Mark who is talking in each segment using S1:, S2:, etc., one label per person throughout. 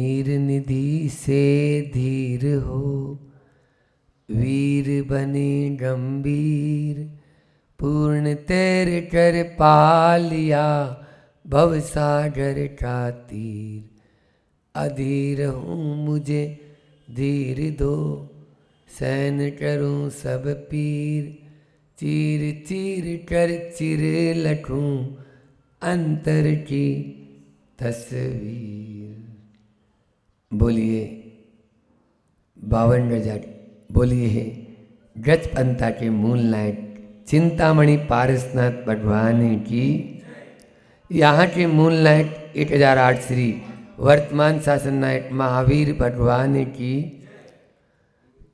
S1: वीर निधि से धीर हो, वीर बने गंभीर, पूर्ण तैर कर पा लिया भवसागर का तीर। अधीर हूँ मुझे धीर दो, सहन करूँ सब पीर, चीर चीर कर चिर लखूं अंतर की तस्वीर। बोलिए 52 गज, बोलिए गजपंथा के मूल नायक चिंतामणि पारसनाथ भगवान की। यहाँ के मूल नायक 1008 श्री वर्तमान शासन नायक महावीर भगवान की।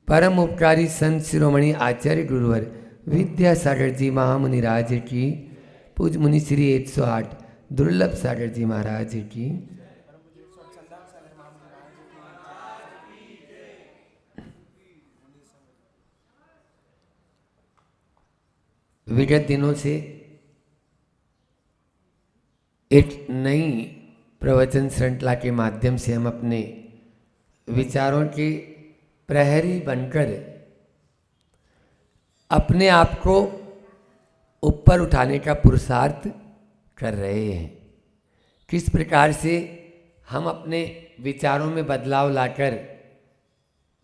S1: परम उपकारी संत शिरोमणि आचार्य गुरुवर विद्यासागर जी महामुनि राज की। पूज मुनि श्री 108 दुर्लभ सागर जी महाराज की। विगत दिनों से एक नई प्रवचन श्रृंखला के माध्यम से हम अपने विचारों के प्रहरी बनकर अपने आप को ऊपर उठाने का पुरुषार्थ कर रहे हैं। किस प्रकार से हम अपने विचारों में बदलाव लाकर,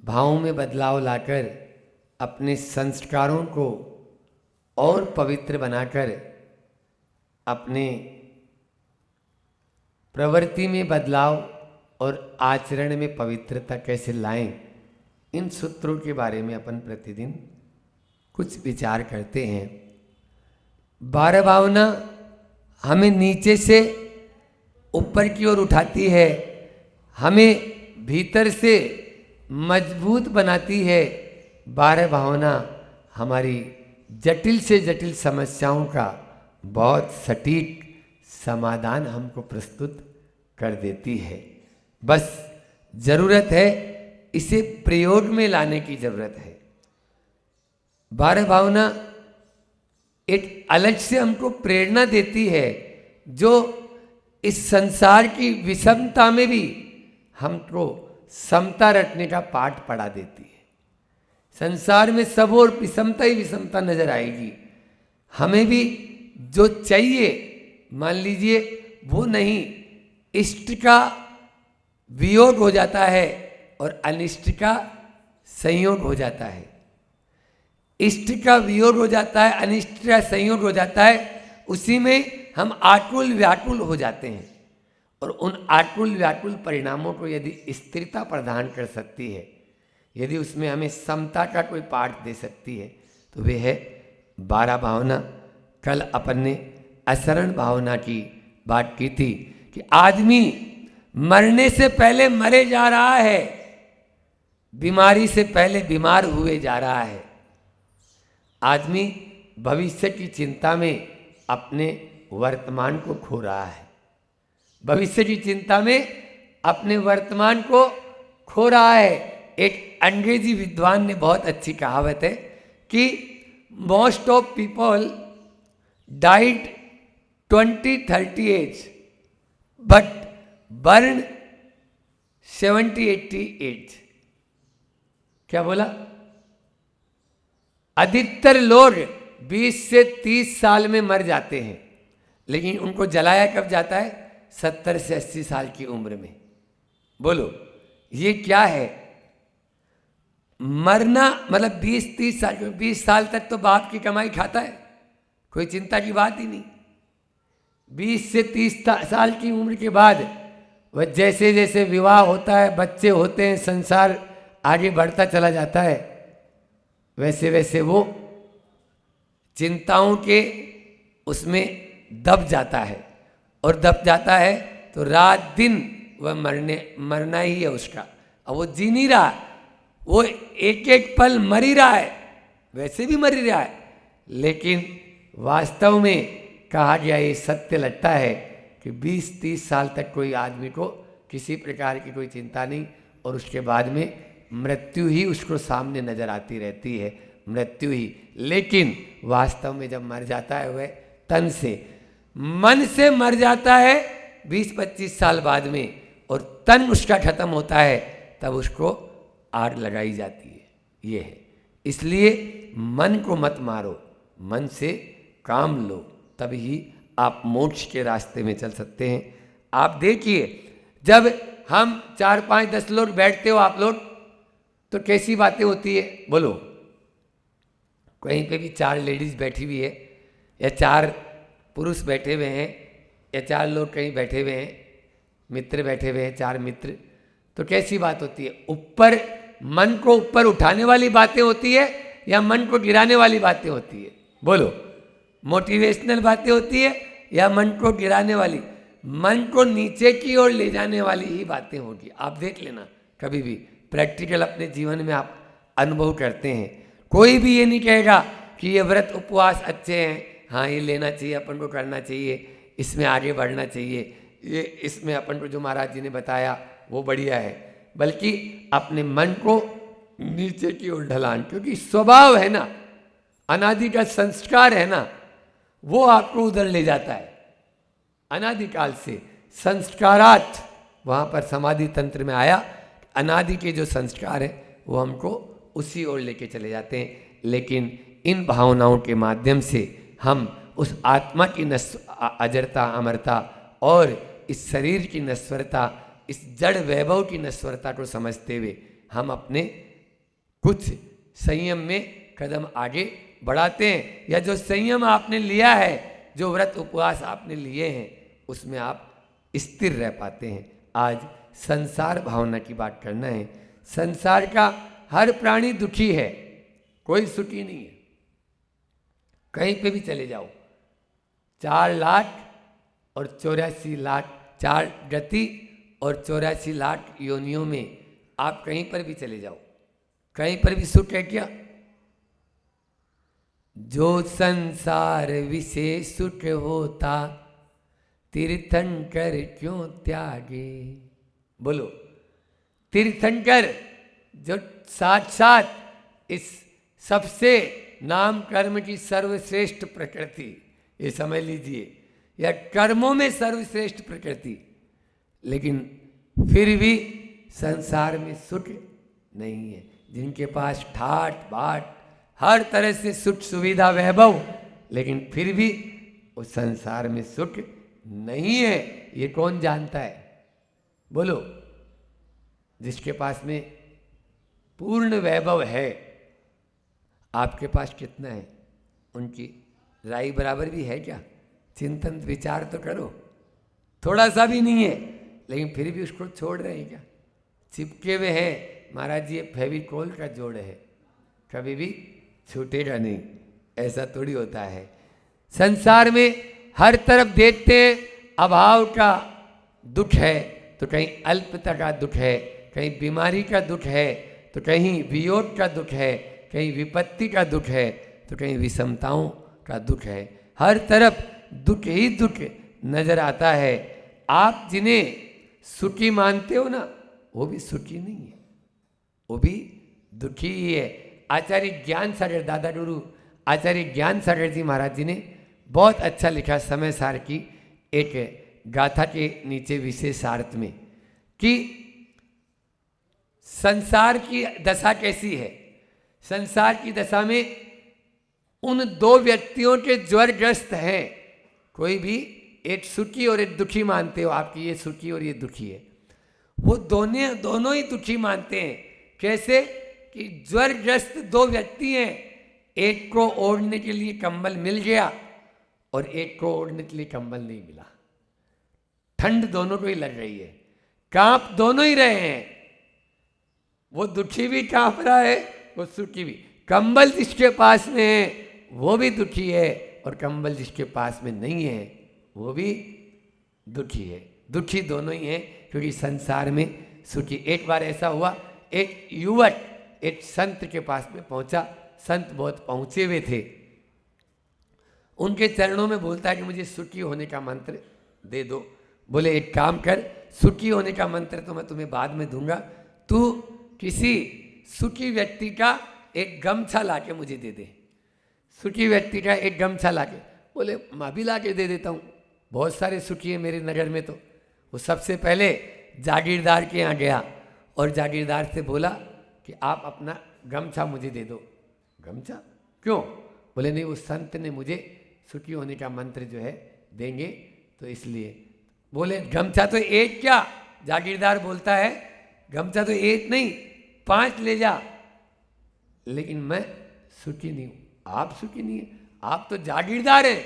S1: भावों में बदलाव लाकर, अपने संस्कारों को और पवित्र बनाकर अपने प्रवृत्ति में बदलाव और आचरण में पवित्रता कैसे लाएं, इन सूत्रों के बारे में अपन प्रतिदिन कुछ विचार करते हैं। 12 भावना हमें नीचे से ऊपर की ओर उठाती है, हमें भीतर से मजबूत बनाती है। 12 भावना हमारी जटिल से जटिल समस्याओं का बहुत सटीक समाधान हमको प्रस्तुत कर देती है। बस जरूरत है इसे प्रयोग में लाने की जरूरत है। 12 भावना एक अलग से हमको प्रेरणा देती है, जो इस संसार की विषमता में भी हमको समता रखने का पाठ पढ़ा देती है। संसार में सब और विषमता ही विषमता नजर आएगी। हमें भी जो चाहिए, मान लीजिए वो नहीं, इष्ट का वियोग हो जाता है और अनिष्ट का संयोग हो जाता है। इष्ट का वियोग हो जाता है, अनिष्ट का संयोग हो जाता है, उसी में हम आकुल व्याकुल हो जाते हैं। और उन आकुल व्याकुल परिणामों को यदि स्थिरता प्रदान कर सकती है, यदि उसमें हमें समता का कोई पाठ दे सकती है, तो वे है 12 भावना। कल अपन ने असरण भावना की बात की थी कि आदमी मरने से पहले मरे जा रहा है, बीमारी से पहले बीमार हुए जा रहा है। आदमी भविष्य की चिंता में अपने वर्तमान को खो रहा है, भविष्य की चिंता में अपने वर्तमान को खो रहा है। एक अंग्रेजी विद्वान ने बहुत अच्छी कहावत है कि most of people died 20-30 age but born 70-80 age. क्या बोला? अधिकतर लोग 20 से 30 साल में मर जाते हैं, लेकिन उनको जलाया कब जाता है? 70 से 80 साल की उम्र में। बोलो ये क्या है? मरना मतलब 20-30 साल, 20 साल तक तो बाप की कमाई खाता है, कोई चिंता की बात ही नहीं। 20 से 30 साल की उम्र के बाद वह जैसे जैसे विवाह होता है, बच्चे होते हैं, संसार आगे बढ़ता चला जाता है, वैसे वैसे वो चिंताओं के उसमें दब जाता है। और दब जाता है तो रात दिन वह मरना ही है उसका। अब वो जी नहीं रहा, वो एक एक पल मर ही रहा है, वैसे भी मर ही रहा है। लेकिन वास्तव में कहा गया, ये सत्य लगता है कि 20-30 साल तक कोई आदमी को किसी प्रकार की कोई चिंता नहीं, और उसके बाद में मृत्यु ही उसको सामने नजर आती रहती है, मृत्यु ही। लेकिन वास्तव में जब मर जाता है वह तन से, मन से मर जाता है 20-25 साल बाद में, और तन उसका खत्म होता है तब उसको आग लगाई जाती है। ये है, इसलिए मन को मत मारो, मन से काम लो, तभी आप मोक्ष के रास्ते में चल सकते हैं। आप देखिए, जब हम 4, 5, 10 लोग बैठते हो आप लोग, तो कैसी बातें होती है बोलो। कहीं पे भी 4 लेडीज बैठी हुई है या 4 पुरुष बैठे हुए हैं या 4 लोग कहीं बैठे हुए हैं, मित्र बैठे हुए हैं, 4 मित्र, तो कैसी बात होती है? ऊपर, मन को ऊपर उठाने वाली बातें होती है या मन को गिराने वाली बातें होती है? बोलो। मोटिवेशनल बातें होती है या मन को गिराने वाली? मन को नीचे की ओर ले जाने वाली ही बातें होगी। आप देख लेना, कभी भी प्रैक्टिकल अपने जीवन में आप अनुभव करते हैं। कोई भी ये नहीं कहेगा कि ये व्रत उपवास अच्छे हैं, हाँ ये लेना चाहिए, अपन को करना चाहिए, इसमें आगे बढ़ना चाहिए, ये इसमें अपन को जो महाराज जी ने बताया वो बढ़िया है, बल्कि अपने मन को नीचे की ओर ढलान, क्योंकि स्वभाव है ना, अनादि का संस्कार है ना, वो आपको उधर ले जाता है। अनादिकाल से संस्कारात, वहाँ पर समाधि तंत्र में आया, अनादि के जो संस्कार है वो हमको उसी ओर लेके चले जाते हैं। लेकिन इन भावनाओं के माध्यम से हम उस आत्मा की अजरता, अमरता और इस शरीर की नश्वरता, इस जड़ वैभव की नश्वरता को समझते हुए हम अपने कुछ संयम में कदम आगे बढ़ाते हैं। या जो संयम आपने लिया है, जो व्रत उपवास आपने लिए हैं, उसमें आप स्थिर रह पाते हैं। आज संसार भावना की बात करना है। संसार का हर प्राणी दुखी है, कोई सुखी नहीं है। कहीं पे भी चले जाओ, 4,84,00,000 4 गति और 84,00,000 योनियों में आप कहीं पर भी चले जाओ, कहीं पर भी सुख है क्या? जो संसार विशेष सुख होता, तीर्थंकर क्यों त्यागे? बोलो। तीर्थंकर जो साक्षात इस सबसे नाम कर्म की सर्वश्रेष्ठ प्रकृति, ये समझ लीजिए, या कर्मों में सर्वश्रेष्ठ प्रकृति, लेकिन फिर भी संसार में सुख नहीं है। जिनके पास ठाट बाट हर तरह से सुख सुविधा वैभव, लेकिन फिर भी उस संसार में सुख नहीं है, ये कौन जानता है? बोलो। जिसके पास में पूर्ण वैभव है, आपके पास कितना है? उनकी राई बराबर भी है क्या? चिंतन विचार तो करो, थोड़ा सा भी नहीं है, लेकिन फिर भी उसको छोड़ रहे हैं क्या? चिपके हुए हैं। महाराज जी, ये फेविकोल का जोड़ है, कभी भी छूटेगा नहीं, ऐसा थोड़ी होता है। संसार में हर तरफ देखते हैं अभाव का दुख है, तो कहीं अल्पता का दुख है, कहीं बीमारी का दुख है, तो कहीं वियोग का दुख है, कहीं विपत्ति का दुख है, तो कहीं विषमताओं का दुख है। हर तरफ दुख ही दुख नजर आता है। आप जिन्हें सुखी मानते हो ना, वो भी सुखी नहीं है, वो भी दुखी ही है। आचार्य ज्ञान सागर, दादा गुरु आचार्य ज्ञान सागर जी महाराज जी ने बहुत अच्छा लिखा समय सार की एक गाथा के नीचे विशेषार्थ में, कि संसार की दशा कैसी है। संसार की दशा में उन 2 व्यक्तियों के ज्वरग्रस्त हैं। कोई भी एक सुखी और एक दुखी मानते हो, आपकी ये सुखी और ये दुखी है, वो दोनों ही दुखी मानते हैं। कैसे? कि ज्वरग्रस्त 2 व्यक्ति हैं, एक को ओढ़ने के लिए कंबल मिल गया और एक को ओढ़ने के लिए कंबल नहीं मिला। ठंड दोनों को ही लग रही है, कांप दोनों ही रहे हैं। वो दुखी भी कांप रहा है, वो सुखी भी। कंबल जिसके पास में है वो भी दुखी है, और कंबल जिसके पास में नहीं है वो भी दुखी है। दुखी दोनों ही हैं, क्योंकि संसार में सुखी। एक बार ऐसा हुआ, एक युवक एक संत के पास में पहुंचा। संत बहुत पहुंचे हुए थे, उनके चरणों में बोलता है कि मुझे सुखी होने का मंत्र दे दो। बोले एक काम कर, सुखी होने का मंत्र तो मैं तुम्हें बाद में दूंगा, तू किसी सुखी व्यक्ति का एक गमछा लाके मुझे दे दे। सुखी व्यक्ति का एक गमछा लाके। बोले मैं भी लाके दे देता हूँ, बहुत सारे सुखी हैं मेरे नगर में। तो वो सबसे पहले जागीरदार के यहाँ गया और जागीरदार से बोला कि आप अपना गमछा मुझे दे दो। गमछा क्यों? बोले नहीं, उस संत ने मुझे सुखी होने का मंत्र जो है देंगे, तो इसलिए। बोले गमछा तो एक क्या? जागीरदार बोलता है गमछा तो एक नहीं 5 ले जा, लेकिन मैं सुखी नहीं हूँ। आप सुखी नहीं है, आप तो जागीरदार हैं,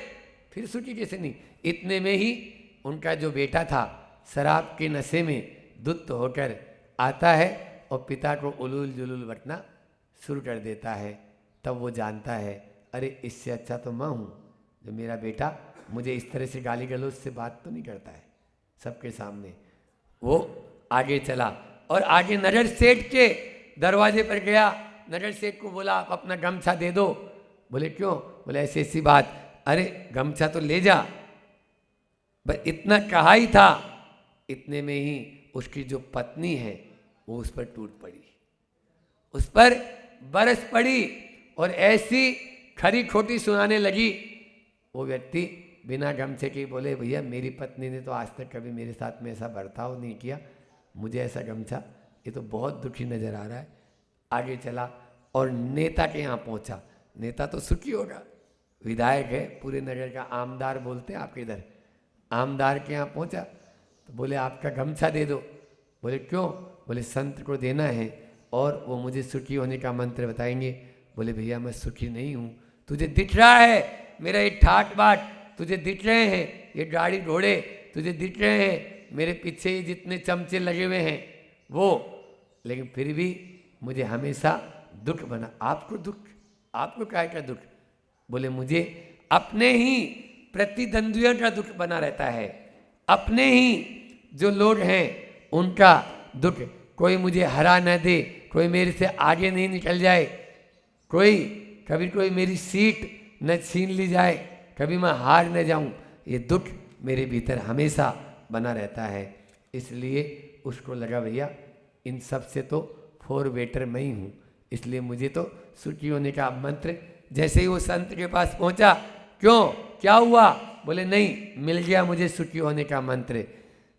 S1: फिर सुखी कैसे नहीं? इतने में ही उनका जो बेटा था शराब के नशे में धुत होकर आता है और पिता को उलूल जुलूल बटना शुरू कर देता है। तब वो जानता है अरे इससे अच्छा तो मैं हूँ, जो मेरा बेटा मुझे इस तरह से गाली गलौज से बात तो नहीं करता है सबके सामने। वो आगे चला और आगे नगर सेठ के दरवाजे पर गया। नगर सेठ को बोला आप अपना गमछा दे दो। बोले क्यों? बोले ऐसी ऐसी बात। अरे गमछा तो ले जा। बस इतना कहा ही था, इतने में ही उसकी जो पत्नी है वो उस पर टूट पड़ी, उस पर बरस पड़ी और ऐसी खरी खोटी सुनाने लगी। वो व्यक्ति बिना गमछे के बोले भैया मेरी पत्नी ने तो आज तक कभी मेरे साथ में ऐसा बर्ताव नहीं किया, मुझे ऐसा गमछा, ये तो बहुत दुखी नजर आ रहा है। आगे चला और नेता के यहाँ पहुँचा। नेता तो सुखी होगा, विधायक है, पूरे नगर का आमदार बोलते हैं आपके इधर। आमदार के यहाँ पहुँचा तो बोले आपका गमछा दे दो। बोले क्यों? बोले संत को देना है और वो मुझे सुखी होने का मंत्र बताएंगे। बोले भैया मैं सुखी नहीं हूँ, तुझे दिख रहा है मेरा ये ठाट बाट, तुझे दिख रहे हैं ये गाड़ी घोड़े, तुझे दिख रहे हैं मेरे पीछे ये जितने चमचे लगे हुए हैं वो, लेकिन फिर भी मुझे हमेशा दुख बना। आपको दुख? आपको काय का दुख? बोले मुझे अपने ही प्रतिद्वंदियों का दुख बना रहता है, अपने ही जो लोग हैं उनका दुख। कोई मुझे हरा न दे, कोई मेरे से आगे नहीं निकल जाए, कभी कोई मेरी सीट न छीन ली जाए, कभी मैं हार न जाऊं, ये दुख मेरे भीतर हमेशा बना रहता है। इसलिए उसको लगा भैया इन सब से तो फोर बेटर मैं ही हूँ, इसलिए मुझे तो सुखी होने का मंत्र। जैसे ही वो संत के पास पहुँचा, क्यों क्या हुआ? बोले नहीं, मिल गया मुझे सुखी होने का मंत्र।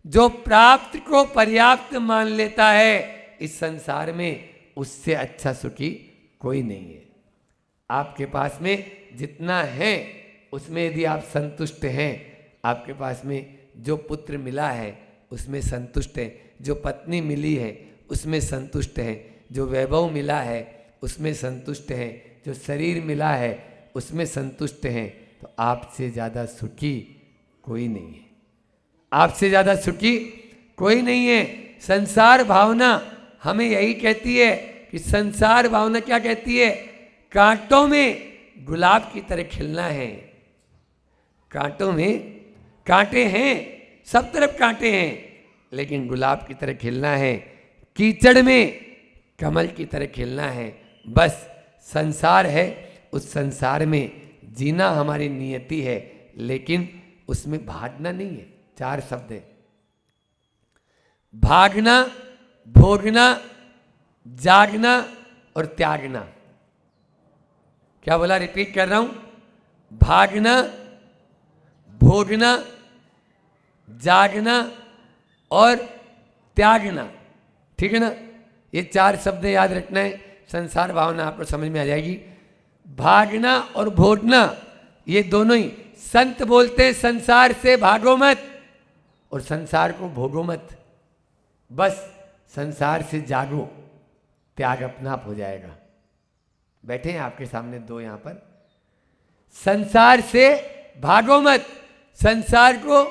S1: जो प्राप्त को पर्याप्त मान लेता है इस संसार में, उससे अच्छा सुखी कोई नहीं है। आपके पास में जितना है उसमें यदि आप संतुष्ट हैं, आपके पास में जो पुत्र मिला है उसमें संतुष्ट हैं, जो पत्नी मिली है उसमें संतुष्ट हैं, जो वैभव मिला है उसमें संतुष्ट हैं, जो शरीर मिला है उसमें संतुष्ट हैं, तो आपसे ज़्यादा सुखी कोई नहीं है। आपसे ज़्यादा सुखी कोई नहीं है। संसार भावना हमें यही कहती है कि संसार भावना क्या कहती है? कांटों में गुलाब की तरह खिलना है। कांटों में कांटे हैं, सब तरफ कांटे हैं, लेकिन गुलाब की तरह खिलना है। कीचड़ में कमल की तरह खिलना है। बस संसार है, उस संसार में जीना हमारी नियति है, लेकिन उसमें भागना नहीं है। 4 शब्द है, भागना, भोगना, जागना और त्यागना। क्या बोला? रिपीट कर रहा हूं, भागना, भोगना, जागना और त्यागना। ठीक है ना? ये 4 शब्द याद रखना है, संसार भावना आपको समझ में आ जाएगी। भागना और भोगना ये दोनों ही संत बोलते हैं, संसार से भागो मत और संसार को भोगो मत। बस संसार से जागो, त्याग अपना आप हो जाएगा। बैठे हैं आपके सामने 2 यहां पर। संसार से भागो मत, संसार को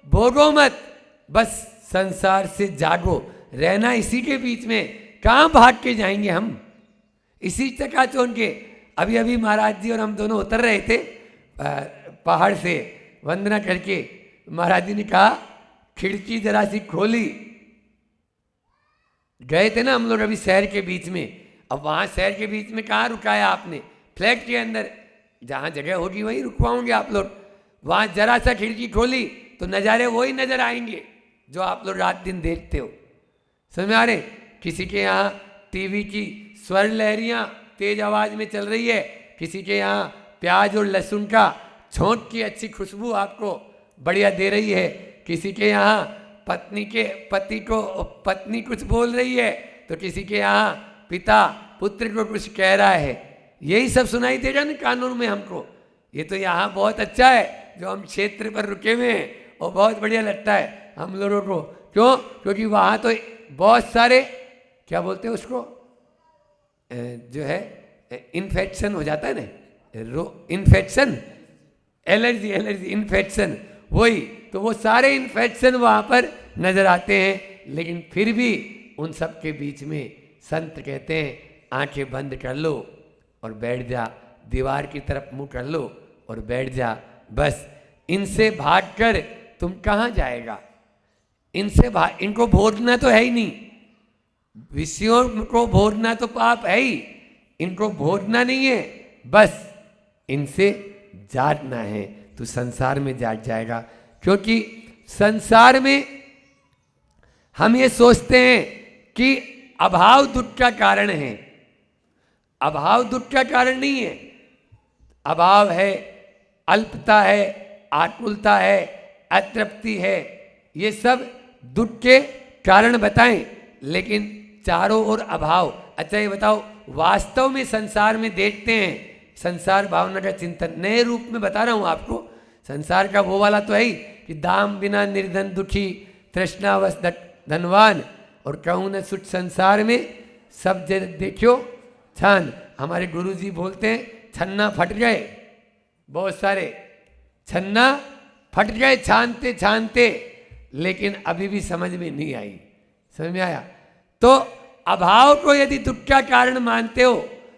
S1: भोगो मत, बस संसार से जागो। रहना इसी के बीच में, कहां भाग के जाएंगे हम? इसी चकाचौंध के। अभी अभी महाराज जी और हम दोनों उतर रहे थे पहाड़ से, वंदना करके महाराज जी ने कहा खिड़की जरा सी खोली। गए थे ना हम लोग अभी शहर के बीच में। अब वहां शहर के बीच में कहाँ रुकाया आपने? फ्लैट के अंदर, जहां जगह होगी वहीं रुकवाओगे आप लोग। वहां जरा सा खिड़की खोली तो नज़ारे वही नजर आएंगे जो आप लोग रात दिन देखते हो। समझ में आ रहे? किसी के यहाँ टीवी की स्वर लहरियाँ तेज आवाज में चल रही है, किसी के यहाँ प्याज और लहसुन का छौंक की अच्छी खुशबू आपको बढ़िया दे रही है, किसी के यहाँ पत्नी कुछ बोल रही है तो किसी के यहाँ पिता पुत्र को कुछ कह रहा है, यही सब सुनाई देगा ना कानून में हमको। ये तो यहाँ बहुत अच्छा है जो हम क्षेत्र पर रुके हुए हैं और बहुत बढ़िया लगता है हम लोगों को। क्यों? क्योंकि वहाँ तो बहुत सारे क्या बोलते हैं उसको, जो है इन्फेक्शन हो जाता है ना, इन्फेक्शन, एलर्जी इन्फेक्शन, वही तो वो सारे इन्फेक्शन वहाँ पर नजर आते हैं। लेकिन फिर भी उन सब के बीच में संत कहते हैं आंखें बंद कर लो और बैठ जा, दीवार की तरफ मुंह कर लो और बैठ जा, बस इनसे भागकर तुम कहाँ जाएगा। इनको भोगना तो है ही नहीं, विषयों को भोगना तो पाप है ही, इनको भोगना नहीं है, बस इनसे जाटना है तो संसार में जाट जाएगा। क्योंकि संसार में हम ये सोचते हैं कि अभाव दुख का कारण है, अभाव दुख का कारण नहीं है। अभाव है, अल्पता है, आकुलता है, अतृप्ति है, ये सब दुख के कारण बताएं। लेकिन चारों ओर अभाव। अच्छा ये बताओ, वास्तव में संसार में देखते हैं, संसार भावना का चिंतन नए रूप में बता रहा हूं आपको। संसार का वो वाला तो है ही कि दाम बिना निर्धन दुखी, तृष्णावश धनवान, और कहूँ न सुख संसार में सब देखियो छान। हमारे गुरुजी बोलते हैं छन्ना फट गए, बहुत सारे छन्ना फट गए छानते छानते, लेकिन अभी भी समझ में नहीं आई। समझ में आया? तो अभाव को यदि दुख का कारण मानते हो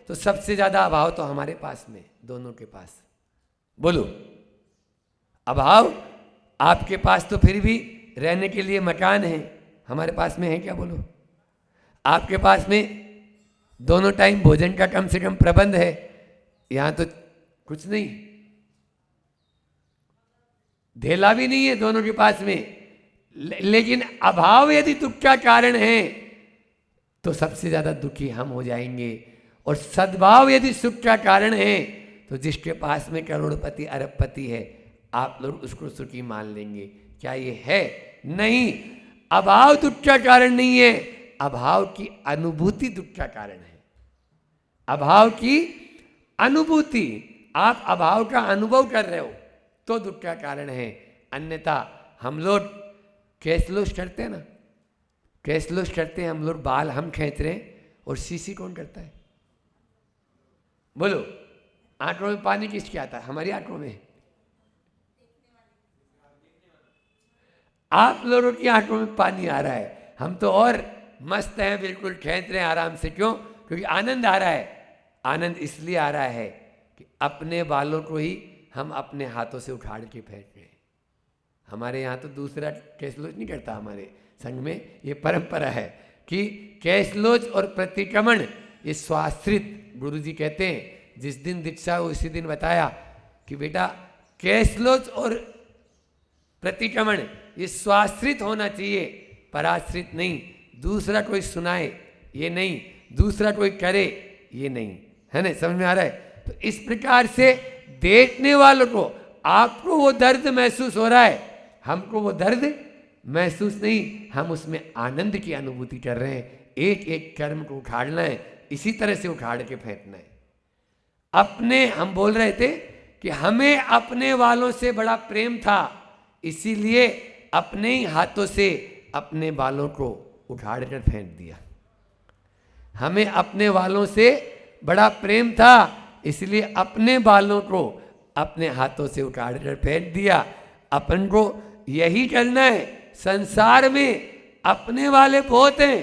S1: तो सबसे ज्यादा अभाव तो हमारे पास में, दोनों के पास। बोलो, अभाव आपके पास तो फिर भी रहने के लिए मकान है, हमारे पास में है क्या? बोलो, आपके पास में दोनों टाइम भोजन का कम से कम प्रबंध है, यहां तो कुछ नहीं, ढेला भी नहीं है दोनों के पास में। लेकिन अभाव यदि दुख का कारण है तो सबसे ज्यादा दुखी हम हो जाएंगे, और सद्भाव यदि सुख का कारण है तो जिसके पास में करोड़पति अरबपति है आप लोग उसको सुखी मान लेंगे। क्या ये है? नहीं, अभाव दुख का कारण नहीं है, अभाव की अनुभूति दुख का कारण है। अभाव की अनुभूति, आप अभाव का अनुभव कर रहे हो तो दुख का कारण है। अन्यथा हम लोग कैसलोस करते हैं ना, कैसलोस करते हैं हम लोग, बाल हम खींच रहे हैं और सीसी कौन करता है? बोलो, आंखों में पानी किसके आता है? हमारी आंखों में। आप लोगों की आंखों में पानी आ रहा है, हम तो और मस्त हैं, बिल्कुल खींच रहे हैं आराम से। क्यों? क्योंकि आनंद आ रहा है। आनंद इसलिए आ रहा है कि अपने बालों को ही हम अपने हाथों से उखाड़ के फेंक रहे हैं। हमारे यहाँ तो दूसरा कैसलोच नहीं करता, हमारे संघ में ये परंपरा है कि कैसलोच और प्रतिक्रमण ये स्वाश्रित। गुरुजी कहते हैं जिस दिन दीक्षा हो उसी दिन बताया कि बेटा कैसलोच और प्रतिक्रमण ये स्वाश्रित होना चाहिए, पराश्रित नहीं। दूसरा कोई सुनाए ये नहीं, दूसरा कोई करे ये नहीं, है ना? समझ में आ रहा है? तो इस प्रकार से देखने वालों को, आपको वो दर्द महसूस हो रहा है, हमको वो दर्द महसूस नहीं, हम उसमें आनंद की अनुभूति कर रहे हैं। एक एक कर्म को उखाड़ना है, इसी तरह से उखाड़ के फेंकना है। अपने, हम बोल रहे थे कि हमें अपने वालों से बड़ा प्रेम था, इसीलिए अपने ही हाथों से अपने बालों को उखाड़ कर फेंक दिया। हमें अपने वालों से बड़ा प्रेम था, इसलिए अपने बालों को अपने हाथों से उखाड़ कर फेंक दिया। अपन को यही करना है। संसार में अपने वाले बहुत हैं,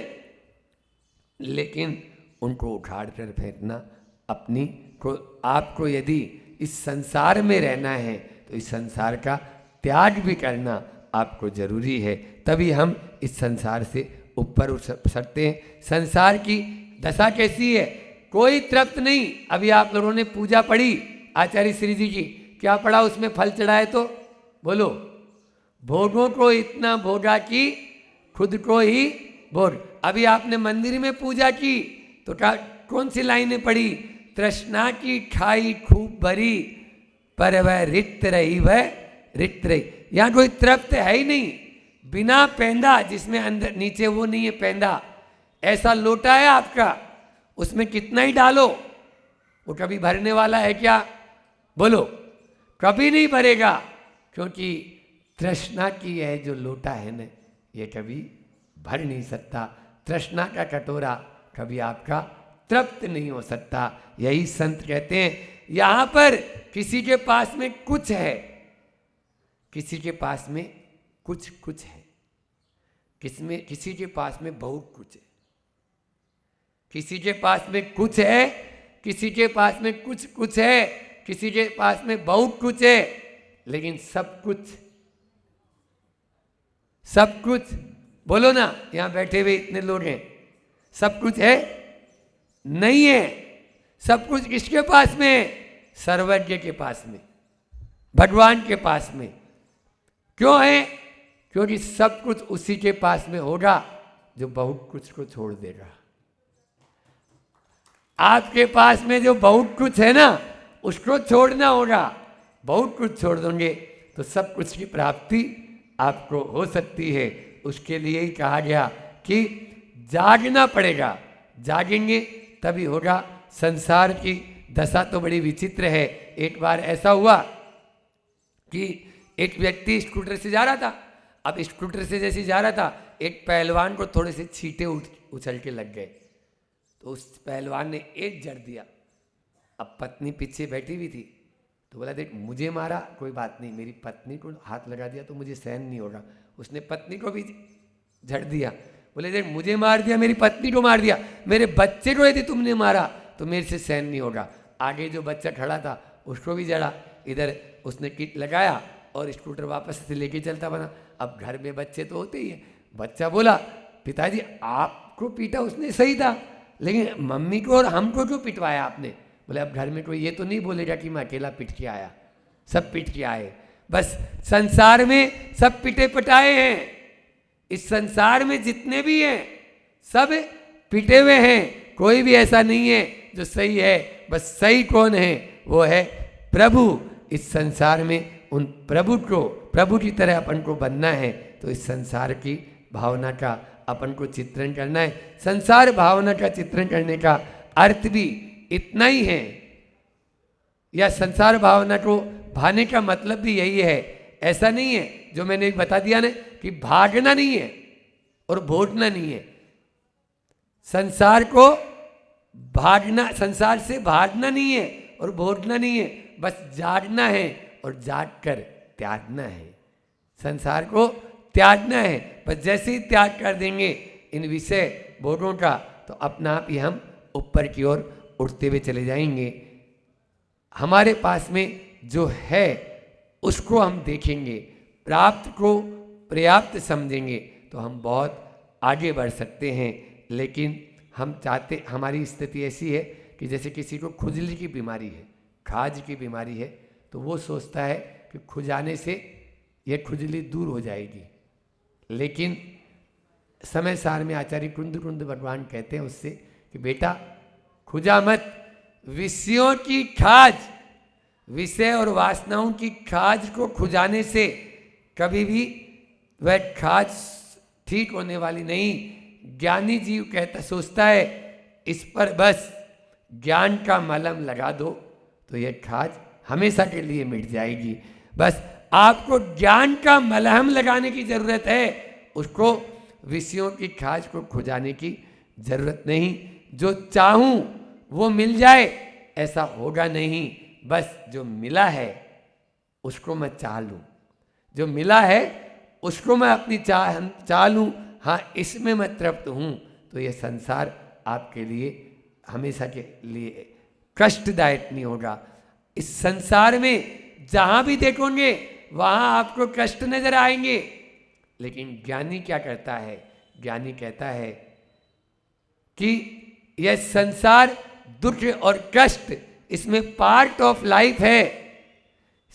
S1: लेकिन उनको उखाड़ कर फेंकना अपनी को, आपको यदि इस संसार में रहना है तो इस संसार का त्याग भी करना आपको जरूरी है, तभी हम इस संसार से ऊपर उठ सकते हैं। संसार की दशा कैसी है? कोई तृप्त नहीं। अभी आप लोगों ने पूजा पढ़ी आचार्य श्री जी की, क्या पढ़ा उसमें? फल चढ़ाए तो बोलो, भोगों को इतना भोगा कि खुद को ही भोग। अभी आपने मंदिर में पूजा की तो कौन सी लाइनें पढ़ी? तृष्णा की खाई खूब भरी, पर वह रिक्त रही, वह रिक्त रही। यहाँ कोई तृप्त है ही नहीं। बिना पेंदा, जिसमें अंदर नीचे वो नहीं है पेंदा, ऐसा लोटा है आपका, उसमें कितना ही डालो वो कभी भरने वाला है क्या? बोलो, कभी नहीं भरेगा, क्योंकि तृष्णा की यह जो लोटा है ना, ये कभी भर नहीं सकता। तृष्णा का कटोरा कभी आपका तृप्त नहीं हो सकता। यही संत कहते हैं। यहां पर किसी के पास में कुछ है, किसी के पास में कुछ कुछ है, किसी के पास में बहुत कुछ है, किसी के पास में कुछ है, किसी के पास में कुछ कुछ है, किसी के पास में बहुत कुछ है, लेकिन सब कुछ बोलो ना, यहां बैठे हुए इतने लोग हैं, सब कुछ है? नहीं है। सब कुछ किसके पास में है? सर्वज्ञ के पास में, भगवान के पास में। क्यों है? क्योंकि सब कुछ उसी के पास में होगा जो बहुत कुछ को छोड़ देगा। आपके पास में जो बहुत कुछ है ना, उसको छोड़ना होगा। बहुत कुछ छोड़ दोगे तो सब कुछ की प्राप्ति आपको हो सकती है। उसके लिए ही कहा गया कि जागना पड़ेगा, जागेंगे तभी होगा। संसार की दशा तो बड़ी विचित्र है। एक बार ऐसा हुआ कि एक व्यक्ति स्कूटर से जा रहा था। अब स्कूटर से जैसे जा रहा था, एक पहलवान को थोड़े से छींटे उछल के लग गए, तो उस पहलवान ने एक जड़ दिया। अब पत्नी पीछे बैठी हुई थी, तो बोला देख मुझे मारा कोई बात नहीं, मेरी पत्नी को हाथ लगा दिया तो मुझे सहन नहीं होगा। उसने पत्नी को भी झड़ दिया। बोले देख मुझे मार दिया, मेरी पत्नी को मार दिया, मेरे बच्चे को यदि तुमने मारा तो मेरे से सहन नहीं होगा। आगे जो बच्चा खड़ा था उसको भी जड़ा। इधर उसने किट लगाया और स्कूटर वापस से लेके चलता बना। अब घर में बच्चे तो होते ही हैं। बच्चा बोला पिताजी आपको पीटा उसने सही था, लेकिन मम्मी को और हमको क्यों पिटवाया आपने? बोले अब घर में कोई ये तो नहीं बोलेगा कि मैं अकेला पिट के आया, सब पिट के आए। बस संसार में सब पिटे पटाए हैं। इस संसार में जितने भी हैं सब पिटे हुए हैं। कोई भी ऐसा नहीं है जो सही है। बस सही कौन है? वो है प्रभु। इस संसार में उन प्रभु की तरह अपन को बनना है। तो इस संसार की भावना का अपन को चित्रण करना है। संसार भावना का चित्रण करने का अर्थ भी इतना ही है, या संसार भावना को भाने का मतलब भी यही है। ऐसा नहीं है जो मैंने बता दिया ना कि भागना नहीं है और भोगना नहीं है। संसार को भागना, संसार से भागना नहीं है और भोगना नहीं है, बस जागना है और जाग कर त्यागना है। संसार को त्यागना है। बस जैसे ही त्याग कर देंगे इन विषय भोगों का, तो अपना आप ही हम ऊपर की ओर उठते हुए चले जाएंगे। हमारे पास में जो है उसको हम देखेंगे, प्राप्त को पर्याप्त समझेंगे तो हम बहुत आगे बढ़ सकते हैं। लेकिन हम चाहते, हमारी स्थिति ऐसी है कि जैसे किसी को खुजली की बीमारी है, खाज की बीमारी है, तो वो सोचता है कि खुजाने से यह खुजली दूर हो जाएगी। लेकिन समय सार में आचार्य कुंद भगवान कहते हैं उससे कि बेटा खुजा मत। विषयों की खाज, विषय और वासनाओं की खाज को खुजाने से कभी भी वह खाज ठीक होने वाली नहीं। ज्ञानी जीव कहता, सोचता है इस पर बस ज्ञान का मलहम लगा दो तो यह खाज हमेशा के लिए मिट जाएगी। बस आपको ज्ञान का मलहम लगाने की जरूरत है, उसको विषयों की खाज को खुजाने की जरूरत नहीं। जो चाहूं वो मिल जाए ऐसा होगा नहीं। बस जो मिला है उसको मैं चाह लूं, जो मिला है उसको मैं अपनी चाह लूं। हाँ, इसमें मैं तृप्त हूं, तो ये संसार आपके लिए हमेशा के लिए कष्टदायक नहीं होगा। इस संसार में जहां भी देखोगे वहां आपको कष्ट नजर आएंगे। लेकिन ज्ञानी क्या करता है? ज्ञानी कहता है कि यह संसार दुख और कष्ट, इसमें पार्ट ऑफ लाइफ है।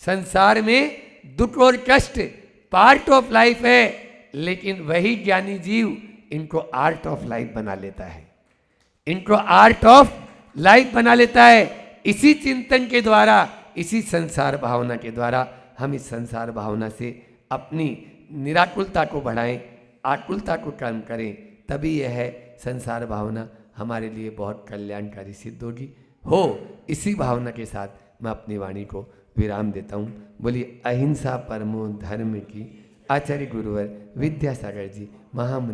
S1: संसार में दुख और कष्ट पार्ट ऑफ लाइफ है, लेकिन वही ज्ञानी जीव इनको आर्ट ऑफ लाइफ बना लेता है। इनको आर्ट ऑफ लाइफ बना लेता है। इसी चिंतन के द्वारा, इसी संसार भावना के द्वारा हम इस संसार भावना से अपनी निराकुलता को बढ़ाएं, आकुलता को कम करें, तभी यह संसार भावना हमारे लिए बहुत कल्याणकारी सिद्ध होगी। हो इसी भावना के साथ मैं अपनी वाणी को विराम देता हूँ। बोलिए अहिंसा परमो धर्म की। आचार्य गुरुवर विद्यासागर जी महामुनि।